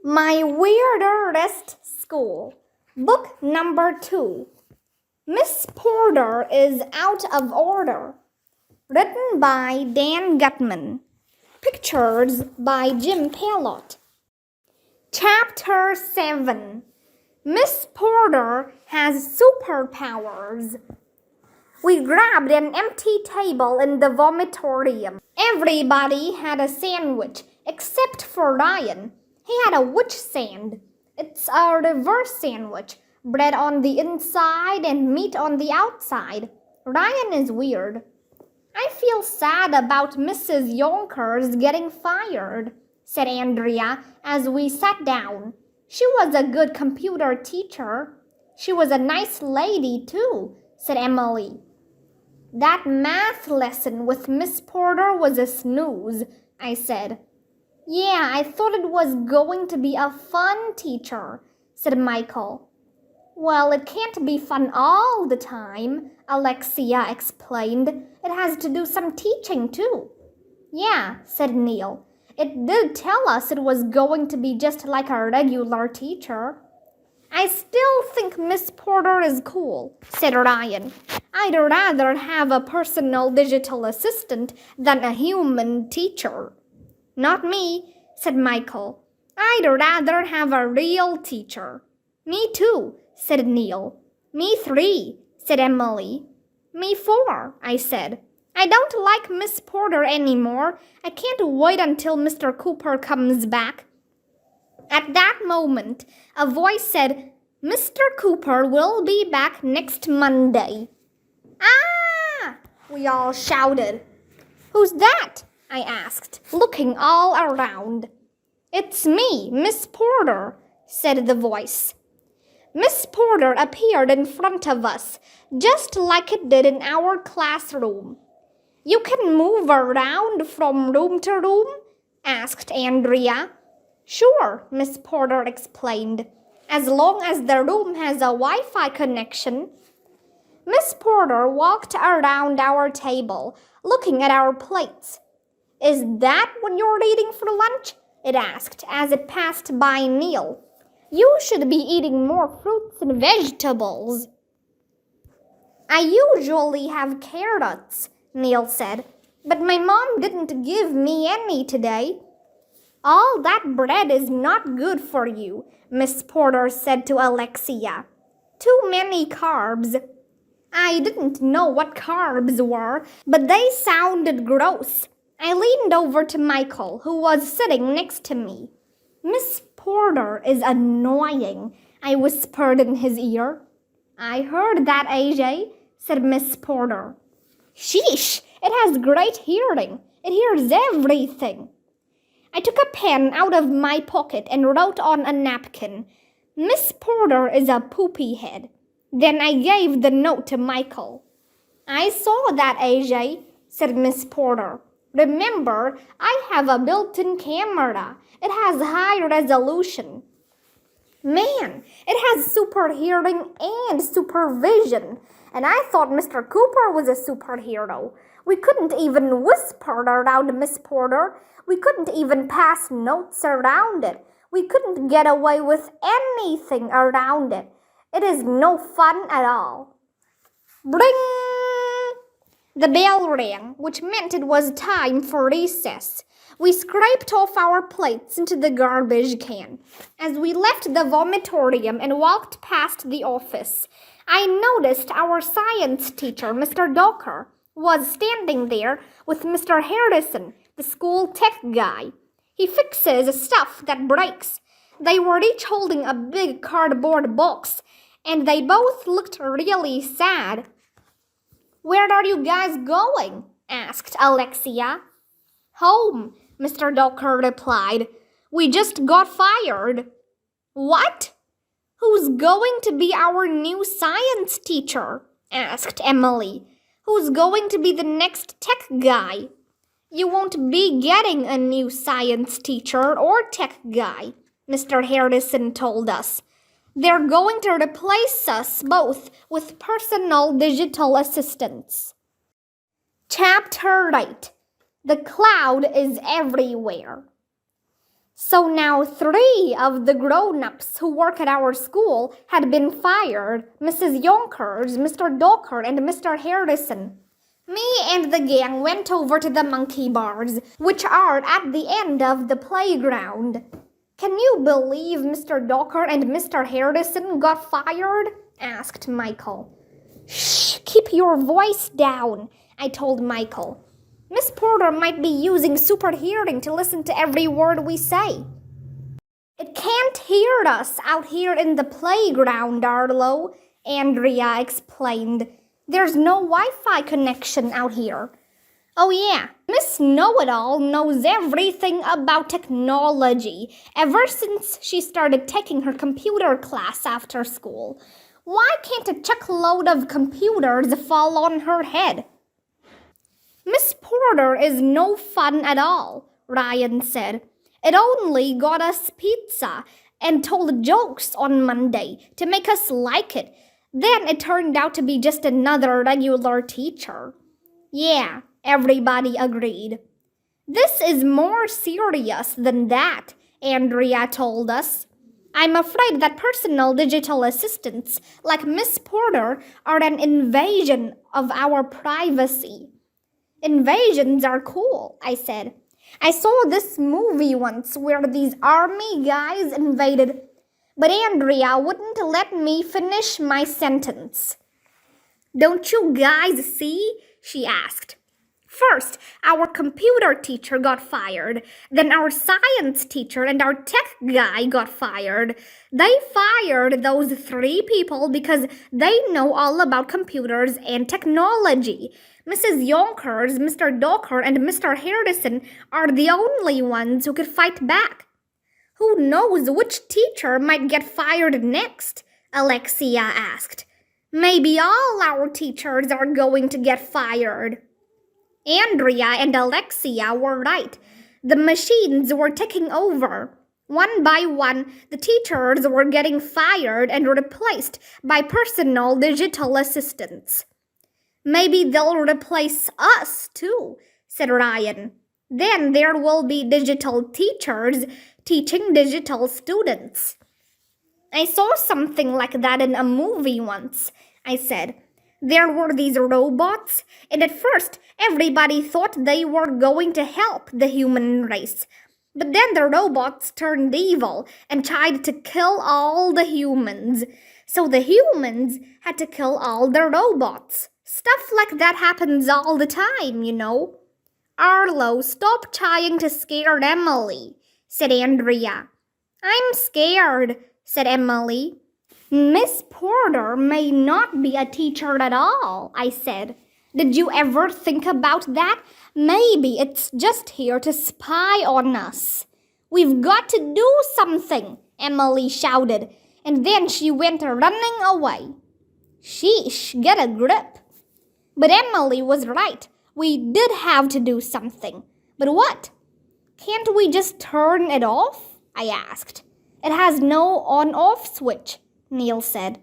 My Weirder-est School, Book Number 2. Miss Porter is Out of Order. Written by Dan Gutman. Pictures by Jim Palott. Chapter 7. Miss Porter has superpowers. We grabbed an empty table in the vomitorium. Everybody had a sandwich, except for Ryan. He had a witch sand. It's a reverse sandwich, bread on the inside and meat on the outside. Ryan is weird. I feel sad about Mrs. Yonkers getting fired, said Andrea as we sat down. She was a good computer teacher. She was a nice lady, too, said Emily. That math lesson with Miss Porter was a snooze, I said. Yeah, I thought it was going to be a fun teacher, said Michael. Well, it can't be fun all the time, Alexia explained. It has to do some teaching, too. Yeah, said Neil. It did tell us it was going to be just like a regular teacher. I still think Miss Porter is cool, said Ryan. I'd rather have a personal digital assistant than a human teacher. Not me, said Michael. I'd rather have a real teacher. Me too, said Neil. Me 3, said Emily. Me 4, I said. I don't like Miss Porter anymore. I can't wait until Mr. Cooper comes back. At that moment, a voice said, Mr. Cooper will be back next Monday. Ah! We all shouted. Who's that? I asked, looking all around. It's me, Miss Porter, said the voice. Miss Porter appeared in front of us, just like it did in our classroom. You can move around from room to room? Asked Andrea. Sure, Miss Porter explained, as long as the room has a Wi-Fi connection. Miss Porter walked around our table, looking at our plates. Is that what you're eating for lunch? It asked as it passed by Neil. You should be eating more fruits and vegetables. I usually have carrots, Neil said, but my mom didn't give me any today. All that bread is not good for you, Miss Porter said to Alexia. Too many carbs. I didn't know what carbs were, but they sounded gross. I leaned over to Michael, who was sitting next to me. Miss Porter is annoying, I whispered in his ear. I heard that, AJ, said Miss Porter. Sheesh, it has great hearing. It hears everything. I took a pen out of my pocket and wrote on a napkin, Miss Porter is a poopy head. Then I gave the note to Michael. I saw that, AJ, said Miss Porter. Remember, I have a built-in camera. It has high resolution. Man, it has super hearing and supervision. And I thought Mr. Cooper was a superhero. We couldn't even whisper around Miss Porter. We couldn't even pass notes around it. We couldn't get away with anything around it. It is no fun at all. Bring! The bell rang, which meant it was time for recess. We scraped off our plates into the garbage can. As we left the vomitorium and walked past the office, I noticed our science teacher, Mr. Docker, was standing there with Mr. Harrison, the school tech guy. He fixes stuff that breaks. They were each holding a big cardboard box, and they both looked really sad. Where are you guys going? Asked Alexia. Home, Mr. Docker replied. We just got fired. What? Who's going to be our new science teacher? Asked Emily. Who's going to be the next tech guy? You won't be getting a new science teacher or tech guy, Mr. Harrison told us. They're going to replace us both with personal digital assistants. Chapter 8. The cloud is everywhere. So now 3 of the grown-ups who work at our school had been fired, Mrs. Yonkers, Mr. Docker, and Mr. Harrison. Me and the gang went over to the monkey bars, which are at the end of the playground. Can you believe Mr. Docker and Mr. Harrison got fired? Asked Michael. Shh, keep your voice down, I told Michael. Miss Porter might be using super hearing to listen to every word we say. It can't hear us out here in the playground, Arlo, Andrea explained. There's no Wi-Fi connection out here. Oh yeah, Miss Know-It-All knows everything about technology ever since she started taking her computer class after school. Why can't a truckload of computers fall on her head? Miss Porter is no fun at all, Ryan said. It only got us pizza and told jokes on Monday to make us like it. Then it turned out to be just another regular teacher. Yeah, everybody agreed. This is more serious than that, Andrea told us. I'm afraid that personal digital assistants like Miss Porter are an invasion of our privacy. Invasions are cool, I said. I saw this movie once where these army guys invaded, but Andrea wouldn't let me finish my sentence. Don't you guys see? She asked. First, our computer teacher got fired. Then our science teacher and our tech guy got fired. They fired those 3 people because they know all about computers and technology. Mrs. Yonkers, Mr. Docker, and Mr. Harrison are the only ones who could fight back. Who knows which teacher might get fired next? Alexia asked. Maybe all our teachers are going to get fired. Andrea and Alexia were right. The machines were taking over. One by one, the teachers were getting fired and replaced by personal digital assistants. Maybe they'll replace us too, said Ryan. Then there will be digital teachers teaching digital students. I saw something like that in a movie once, I said. There were these robots, and at first everybody thought they were going to help the human race. But then the robots turned evil and tried to kill all the humans. So the humans had to kill all the robots. Stuff like that happens all the time, you know. Arlo, stop trying to scare Emily, said Andrea. I'm scared, said Emily. Miss Porter may not be a teacher at all, I said. Did you ever think about that? Maybe it's just here to spy on us. We've got to do something, Emily shouted, and then she went running away. Sheesh, get a grip. But Emily was right. We did have to do something. But what? Can't we just turn it off? I asked. It has no on-off switch, Neil said.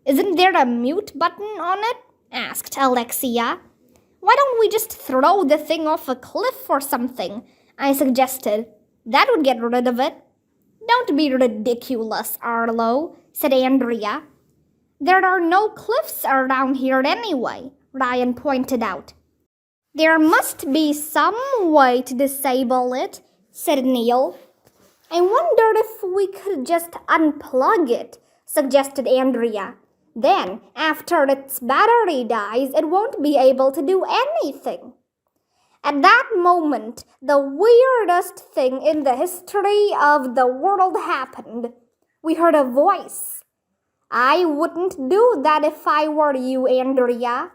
Isn't there a mute button on it? Asked Alexia. Why don't we just throw the thing off a cliff or something? I suggested. That would get rid of it. Don't be ridiculous, Arlo, said Andrea. There are no cliffs around here anyway, Ryan pointed out. There must be some way to disable it, said Neil. I wondered if we could just unplug it, suggested Andrea. Then, after its battery dies, it won't be able to do anything. At that moment, the weirdest thing in the history of the world happened. We heard a voice. I wouldn't do that if I were you, Andrea.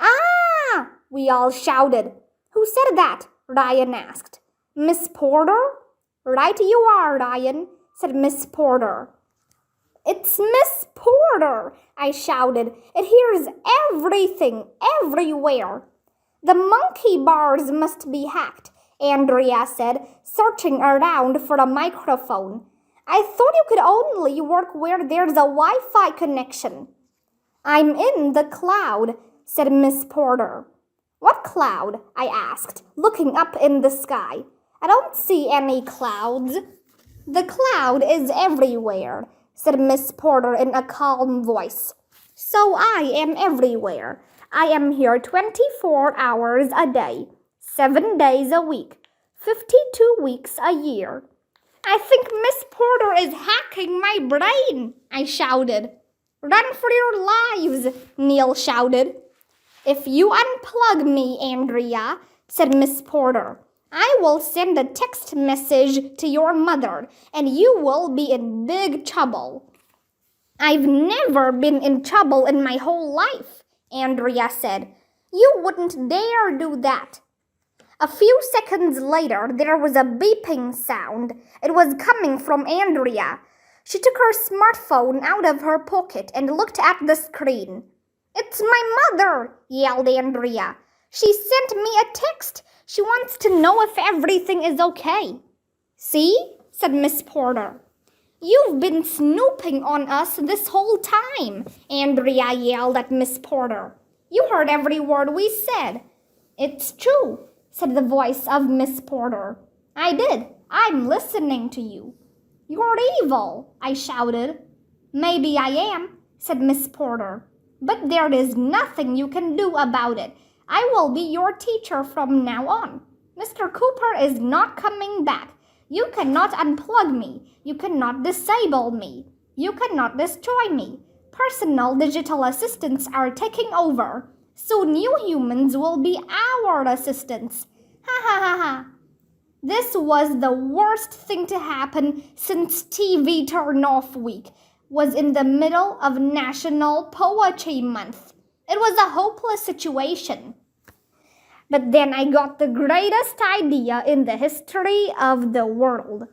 Ah! We all shouted. Who said that? Ryan asked. Miss Porter? Right you are, Ryan, said Miss Porter. It's Miss Porter, I shouted. It hears everything, everywhere. The monkey bars must be hacked, Andrea said, searching around for a microphone. I thought you could only work where there's a Wi-Fi connection. I'm in the cloud, said Miss Porter. What cloud? I asked, looking up in the sky. I don't see any clouds. The cloud is everywhere, said Miss Porter in a calm voice. So I am everywhere. I am here 24 hours a day, 7 days a week, 52 weeks a year. I think Miss Porter is hacking my brain, I shouted. Run for your lives, Neil shouted. If you unplug me, Andrea, said Miss Porter, I will send a text message to your mother and you will be in big trouble. I've never been in trouble in my whole life, Andrea said. You wouldn't dare do that. A few seconds later, there was a beeping sound. It was coming from Andrea. She took her smartphone out of her pocket and looked at the screen. It's my mother, yelled Andrea. She sent me a text. She wants to know if everything is okay. See, said Miss Porter. You've been snooping on us this whole time, Andrea yelled at Miss Porter. You heard every word we said. It's true, said the voice of Miss Porter. I did. I'm listening to you. You're evil, I shouted. Maybe I am, said Miss Porter. But there is nothing you can do about it. I will be your teacher from now on. Mr. Cooper is not coming back. You cannot unplug me. You cannot disable me. You cannot destroy me. Personal digital assistants are taking over. Soon you humans will be our assistants. Ha ha ha ha. This was the worst thing to happen since TV turn-off week was in the middle of National Poetry Month. It was a hopeless situation. But then I got the greatest idea in the history of the world.